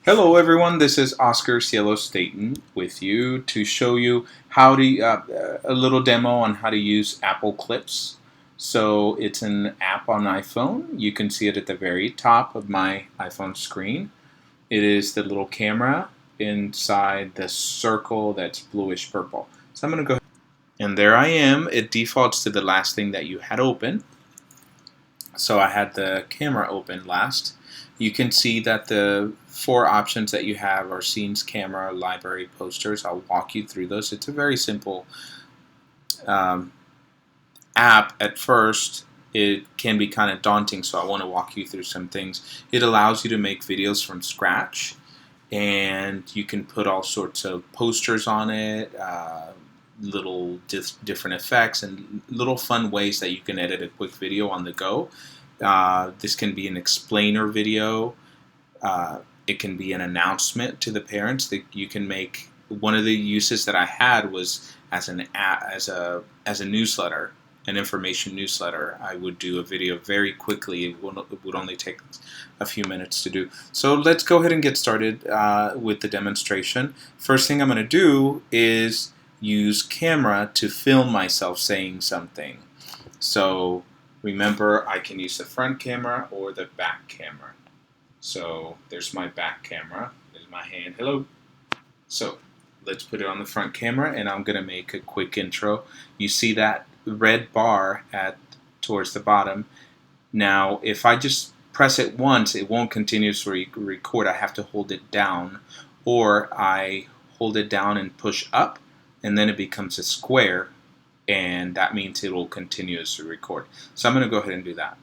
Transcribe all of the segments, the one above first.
Hello everyone, this is Oscar Cielo Staten with you to show you how to a little demo on how to use Apple Clips. So it's an app on iPhone. You can see it at the very top of my iPhone screen. It is the little camera inside the circle that's bluish purple. So I'm going to go ahead, and there I am. It defaults to the last thing that you had open. So I had the camera open last. You can see that the four options that you have are scenes, camera, library, posters. I'll walk you through those. It's a very simple app at first. It can be kind of daunting, so I want to walk you through some things. It allows you to make videos from scratch, and you can put all sorts of posters on it, little different effects, and little fun ways that you can edit a quick video on the go. This can be an explainer video. It can be an announcement to the parents that you can make. One of the uses that I had was as a newsletter, an information newsletter. I would do a video very quickly. It would only take a few minutes to do. So let's go ahead and get started with the demonstration. First thing I'm going to do is use camera to film myself saying something. So remember, I can use the front camera or the back camera. So there's my back camera. There's my hand. Hello. So let's put it on the front camera, and I'm going to make a quick intro. You see that red bar towards the bottom. Now, if I just press it once, it won't continuously record. I have to hold it down, or I hold it down and push up, and then it becomes a square, and that means it will continuously record. So I'm going to go ahead and do that.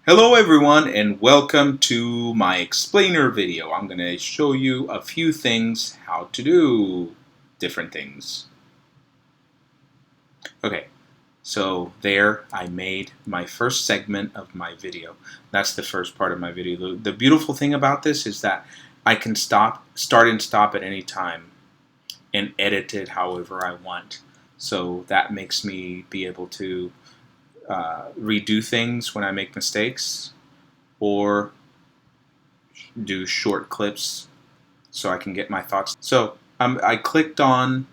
Hello everyone, and welcome to my explainer video. I'm going to show you a few things, how to do different things. Okay, so there I made my first segment of my video. That's the first part of my video. The beautiful thing about this is that I can start and stop at any time and edit it however I want. So that makes me be able to redo things when I make mistakes, or do short clips so I can get my thoughts. So I clicked on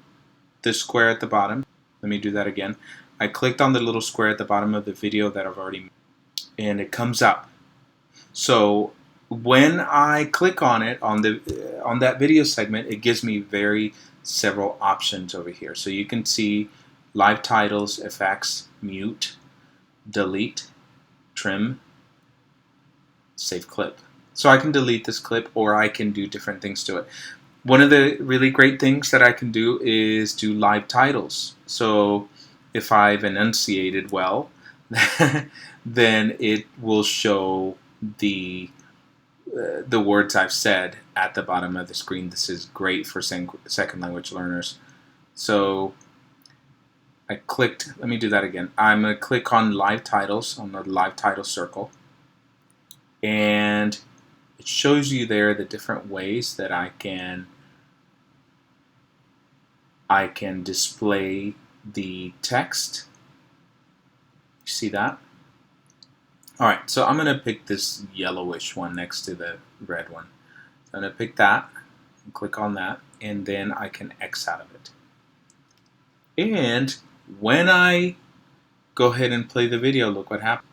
the square at the bottom. Let me do that again. I clicked on the little square at the bottom of the video that I've already made, and it comes up. So when I click on it on that video segment, it gives me several options over here. So you can see live titles, effects, mute, delete, trim, save clip. So I can delete this clip, or I can do different things to it. One of the really great things that I can do is do live titles. So if I've enunciated well, then it will show the words I've said at the bottom of the screen. This is great for second language learners. So I clicked, let me do that again. I'm going to click on live titles, on the live title circle, and it shows you there the different ways that I can display the text. You see that? Alright, so I'm going to pick this yellowish one next to the red one. So I'm going to pick that, and click on that, and then I can X out of it. And when I go ahead and play the video, look what happens.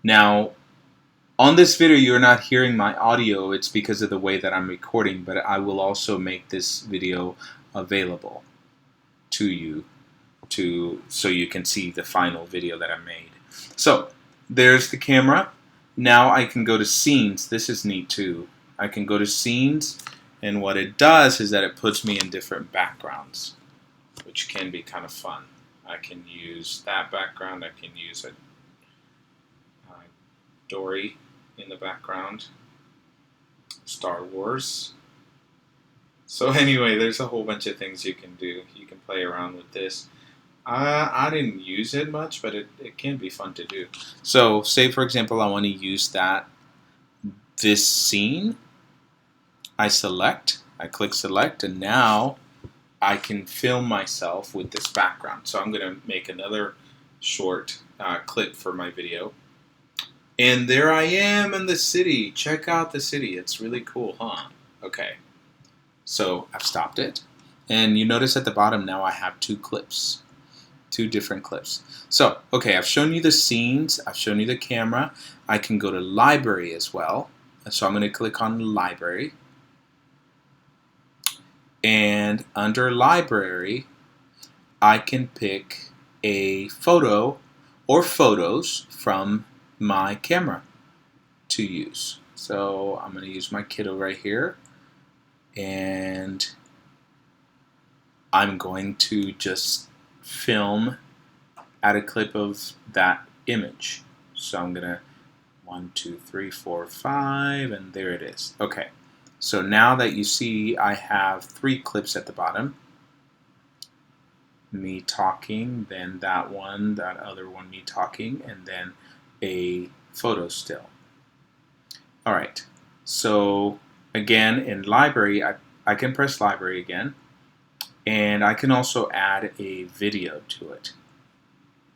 Now, on this video, you're not hearing my audio. It's because of the way that I'm recording, but I will also make this video available to you so you can see the final video that I made. So there's the camera. Now I can go to scenes. This is neat too. I can go to scenes, and what it does is that it puts me in different backgrounds, which can be kind of fun. I can use that background. I can use a Dory in the background, Star Wars. So anyway, there's a whole bunch of things you can do. You can play around with this. I didn't use it much, but it can be fun to do. So say for example I want to use this scene. I click select, and now I can film myself with this background. So I'm going to make another short clip for my video. And there I am in the city. Check out the city. It's really cool, huh? Okay. So I've stopped it. And you notice at the bottom now I have two clips. Two different clips. So, okay, I've shown you the scenes. I've shown you the camera. I can go to library as well. So I'm going to click on library. And under library, I can pick a photo or photos from my camera to use. So I'm going to use my kiddo right here, and I'm going to just film at a clip of that image. So I'm going to 1, 2, 3, 4, 5, and there it is. Okay, so now that you see I have 3 clips at the bottom. Me talking, then that one, that other one, me talking, and then a photo still. Alright, so again in library, I can press library again, and I can also add a video to it.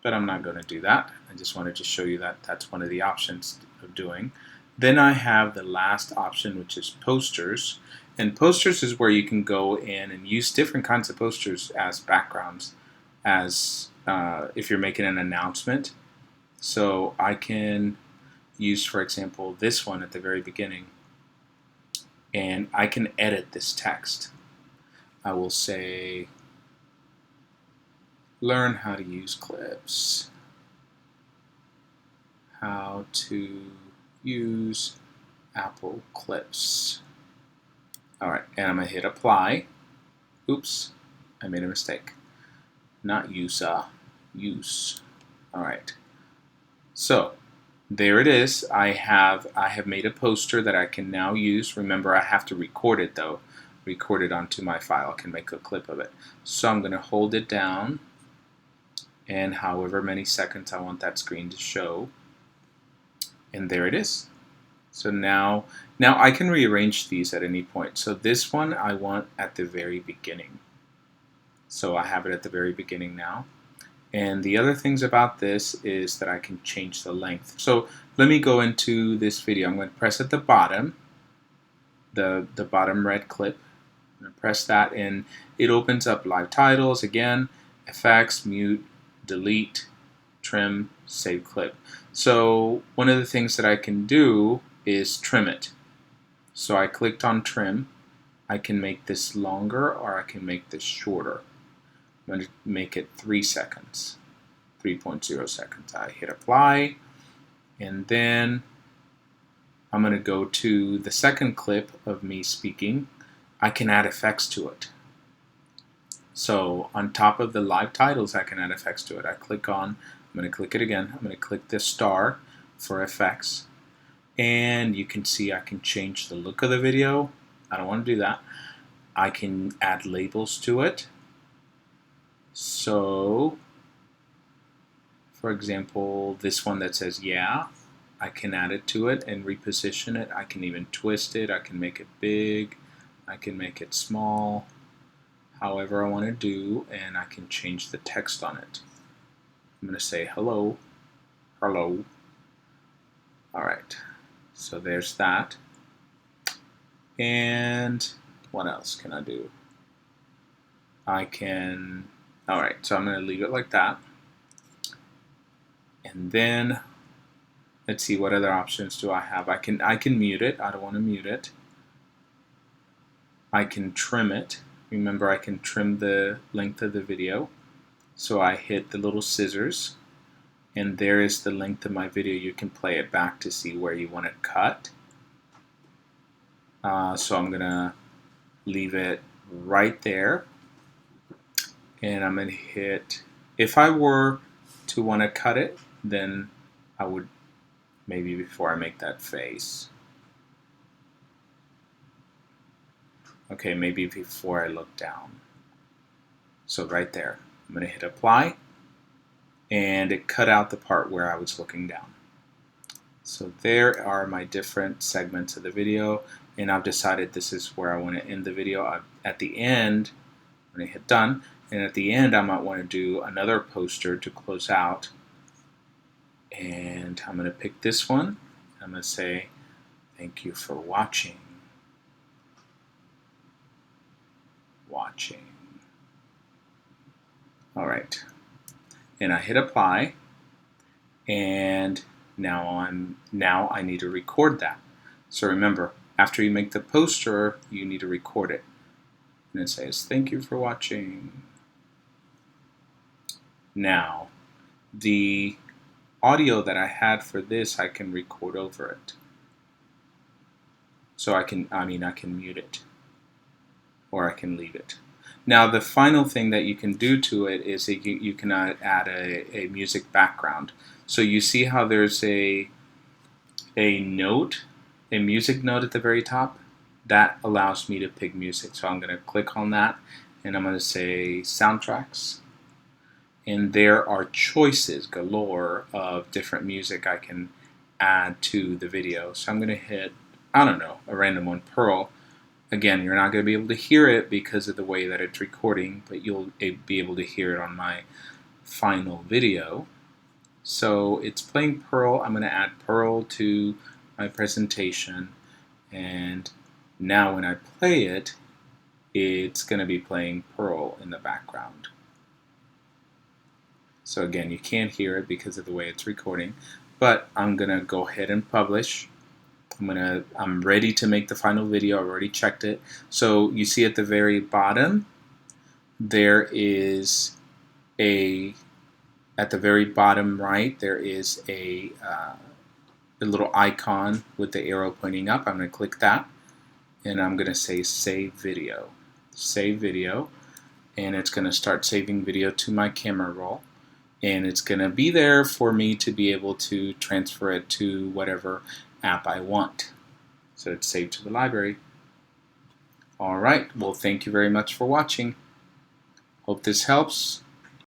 But I'm not going to do that. I just wanted to show you that that's one of the options of doing. Then I have the last option, which is posters. And posters is where you can go in and use different kinds of posters as backgrounds, as if you're making an announcement. So I can use, for example, this one at the very beginning, and I can edit this text. I will say, learn how to use clips. How to use Apple Clips. Alright, and I'm going to hit apply. Oops, I made a mistake. Not use, use. Alright, so there it is. I have made a poster that I can now use. Remember, I have to record it though. Record it onto my file. I can make a clip of it. So I'm going to hold it down, and however many seconds I want that screen to show. And there it is. So now I can rearrange these at any point. So this one I want at the very beginning. So I have it at the very beginning now. And the other things about this is that I can change the length. So let me go into this video. I'm going to press at the bottom, the bottom red clip. I'm going to press that, and it opens up live titles again, effects, mute, delete, trim, save clip. So one of the things that I can do is trim it. So I clicked on trim. I can make this longer or I can make this shorter. I'm going to make it 3 seconds, 3.0 seconds. I hit apply, and then I'm going to go to the second clip of me speaking. I can add effects to it. So on top of the live titles, I can add effects to it. I click on, I'm going to click it again. I'm going to click this star for effects. And you can see I can change the look of the video. I don't want to do that. I can add labels to it. So, for example, this one that says yeah, I can add it to it and reposition it. I can even twist it. I can make it big. I can make it small. However I want to do, and I can change the text on it. I'm going to say hello, hello. Alright, so there's that. And what else can I do? I can, alright, so I'm going to leave it like that. And then, let's see, what other options do I have? I can mute it. I don't want to mute it. I can trim it. Remember, I can trim the length of the video. So I hit the little scissors, and there is the length of my video. You can play it back to see where you want it cut. So I'm going to leave it right there, and I'm going to hit, if I were to want to cut it, then I would, maybe before I make that face, okay, maybe before I look down. So right there, I'm going to hit apply, and it cut out the part where I was looking down. So there are my different segments of the video, and I've decided this is where I want to end the video. At the end, I'm going to hit done, and at the end I might want to do another poster to close out, And I'm going to pick this one. I'm going to say, thank you for watching. All right. And I hit apply. And now I need to record that. So remember, after you make the poster, you need to record it. And it says, thank you for watching. Now, the audio that I had for this, I can record over it. So I can mute it, or I can leave it. Now, the final thing that you can do to it is that you can add a music background. So you see how there's a music note at the very top? That allows me to pick music. So I'm going to click on that, and I'm going to say soundtracks. And there are choices galore of different music I can add to the video. So I'm going to hit, I don't know, a random one, Pearl. Again, you're not going to be able to hear it because of the way that it's recording, but you'll be able to hear it on my final video. So it's playing Pearl. I'm going to add Pearl to my presentation, and now when I play it, it's going to be playing Pearl in the background. So again, you can't hear it because of the way it's recording, but I'm going to go ahead and publish. I'm ready to make the final video. I've already checked it. So you see at the very bottom, there is at the very bottom right, there is a little icon with the arrow pointing up. I'm going to click that, and I'm going to say save video. Save video, and it's going to start saving video to my camera roll. And it's going to be there for me to be able to transfer it to whatever app I want. So it's saved to the library. All right, well, thank you very much for watching. Hope this helps.